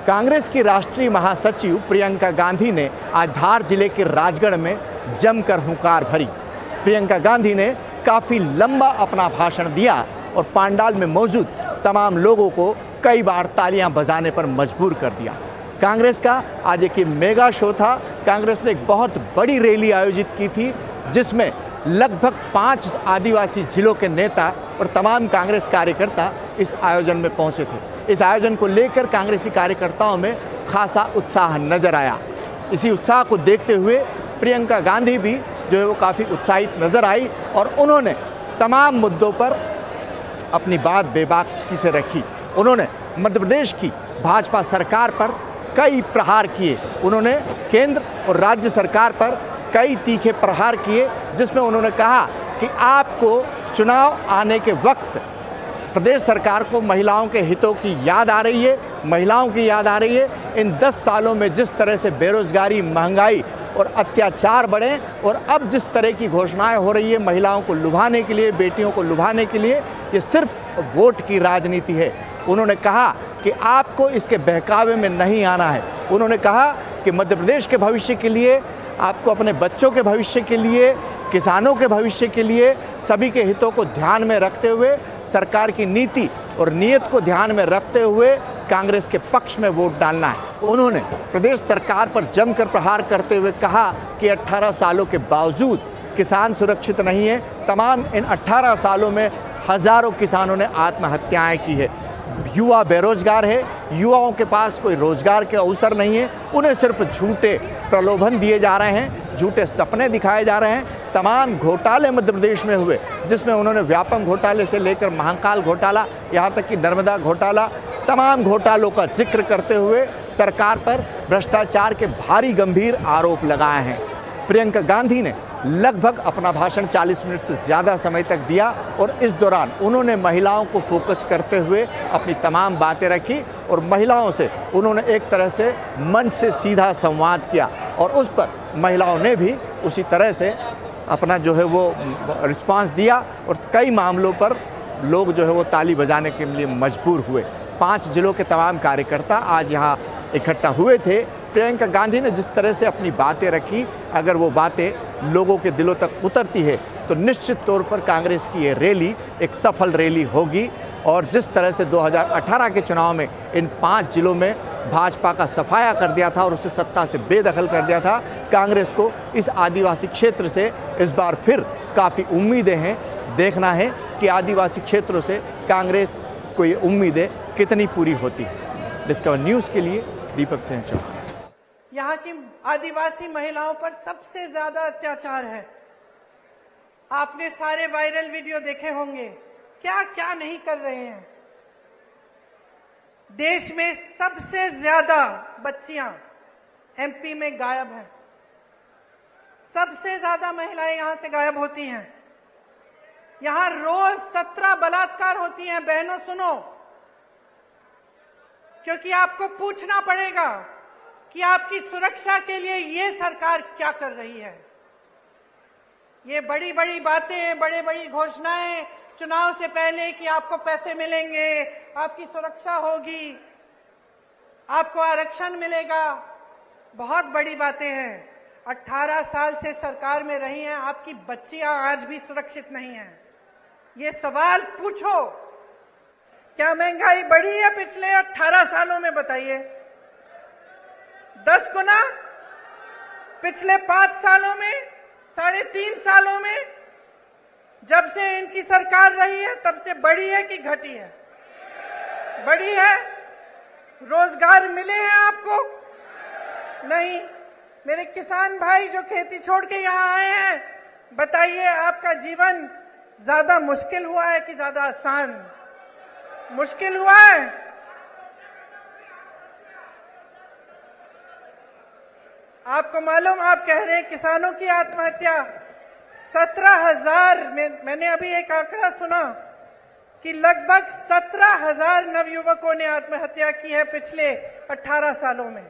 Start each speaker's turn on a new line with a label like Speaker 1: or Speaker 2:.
Speaker 1: कांग्रेस की राष्ट्रीय महासचिव प्रियंका गांधी ने आज धार जिले के राजगढ़ में जमकर हुंकार भरी। प्रियंका गांधी ने काफ़ी लंबा अपना भाषण दिया और पंडाल में मौजूद तमाम लोगों को कई बार तालियां बजाने पर मजबूर कर दिया। कांग्रेस का आज एक मेगा शो था। कांग्रेस ने एक बहुत बड़ी रैली आयोजित की थी जिसमें लगभग 5 आदिवासी जिलों के नेता और तमाम कांग्रेस कार्यकर्ता इस आयोजन में पहुंचे थे। इस आयोजन को लेकर कांग्रेसी कार्यकर्ताओं में खासा उत्साह नजर आया। इसी उत्साह को देखते हुए प्रियंका गांधी भी जो है वो काफ़ी उत्साहित नजर आई और उन्होंने तमाम मुद्दों पर अपनी बात बेबाकी से रखी। उन्होंने मध्य प्रदेश की भाजपा सरकार पर कई प्रहार किए। उन्होंने केंद्र और राज्य सरकार पर कई तीखे प्रहार किए, जिसमें उन्होंने कहा कि आपको चुनाव आने के वक्त प्रदेश सरकार को महिलाओं के हितों की याद आ रही है, महिलाओं की याद आ रही है। इन 10 सालों में जिस तरह से बेरोजगारी, महंगाई और अत्याचार बढ़े और अब जिस तरह की घोषणाएं हो रही है महिलाओं को लुभाने के लिए, बेटियों को लुभाने के लिए, ये सिर्फ वोट की राजनीति है। उन्होंने कहा कि आपको इसके बहकावे में नहीं आना है। उन्होंने कहा कि मध्य प्रदेश के भविष्य के लिए, आपको अपने बच्चों के भविष्य के लिए, किसानों के भविष्य के लिए, सभी के हितों को ध्यान में रखते हुए, सरकार की नीति और नीयत को ध्यान में रखते हुए कांग्रेस के पक्ष में वोट डालना है। उन्होंने प्रदेश सरकार पर जमकर प्रहार करते हुए कहा कि 18 सालों के बावजूद किसान सुरक्षित नहीं है। तमाम इन 18 सालों में हज़ारों किसानों ने आत्महत्याएं की है। युवा बेरोजगार है, युवाओं के पास कोई रोजगार के अवसर नहीं है। उन्हें सिर्फ झूठे प्रलोभन दिए जा रहे हैं, झूठे सपने दिखाए जा रहे हैं। तमाम घोटाले मध्य प्रदेश में हुए, जिसमें उन्होंने व्यापम घोटाले से लेकर महाकाल घोटाला, यहाँ तक कि नर्मदा घोटाला, तमाम घोटालों का जिक्र करते हुए सरकार पर भ्रष्टाचार के भारी गंभीर आरोप लगाए हैं। प्रियंका गांधी ने लगभग अपना भाषण 40 मिनट से ज़्यादा समय तक दिया और इस दौरान उन्होंने महिलाओं को फोकस करते हुए अपनी तमाम बातें रखी और महिलाओं से उन्होंने एक तरह से मंच से सीधा संवाद किया और उस पर महिलाओं ने भी उसी तरह से अपना जो है वो रिस्पांस दिया और कई मामलों पर लोग जो है वो ताली बजाने के लिए मजबूर हुए। 5 जिलों के तमाम कार्यकर्ता आज यहाँ इकट्ठा हुए थे। प्रियंका गांधी ने जिस तरह से अपनी बातें रखी, अगर वो बातें लोगों के दिलों तक उतरती है तो निश्चित तौर पर कांग्रेस की ये रैली एक सफल रैली होगी। और जिस तरह से 2018 के चुनाव में इन 5 जिलों में भाजपा का सफाया कर दिया था और उसे सत्ता से बेदखल कर दिया था, कांग्रेस को इस आदिवासी क्षेत्र से इस बार फिर काफ़ी उम्मीदें हैं। देखना है कि आदिवासी क्षेत्रों से कांग्रेस को ये उम्मीदें कितनी पूरी होती है। डिस्कवर न्यूज़ के लिए दीपक सिंह चौहान।
Speaker 2: यहाँ की आदिवासी महिलाओं पर सबसे ज्यादा अत्याचार है। आपने सारे वायरल वीडियो देखे होंगे, क्या क्या नहीं कर रहे हैं। देश में सबसे ज्यादा बच्चियां एमपी में गायब हैं। सबसे ज्यादा महिलाएं यहां से गायब होती हैं। यहां रोज 17 बलात्कार होती हैं। बहनों सुनो, क्योंकि आपको पूछना पड़ेगा कि आपकी सुरक्षा के लिए ये सरकार क्या कर रही है। ये बड़ी बड़ी बातें, बड़ी बड़ी घोषणाएं चुनाव से पहले कि आपको पैसे मिलेंगे, आपकी सुरक्षा होगी, आपको आरक्षण मिलेगा, बहुत बड़ी बातें हैं। 18 साल से सरकार में रही हैं, आपकी बच्चियां आज भी सुरक्षित नहीं हैं। ये सवाल पूछो, क्या महंगाई बढ़ी है पिछले 18 सालों में? बताइए। 10 गुना पिछले 5 सालों में, 3.5 सालों में, जब से इनकी सरकार रही है तब से बढ़ी है कि घटी है? बढ़ी है। रोजगार मिले हैं आपको? नहीं। मेरे किसान भाई जो खेती छोड़ के यहाँ आए हैं, बताइए आपका जीवन ज्यादा मुश्किल हुआ है कि ज्यादा आसान? मुश्किल हुआ है। आपको मालूम, आप कह रहे हैं किसानों की आत्महत्या 17,000 में, मैंने अभी एक आंकड़ा सुना कि लगभग 17,000 नवयुवकों ने आत्महत्या की है पिछले 18 सालों में।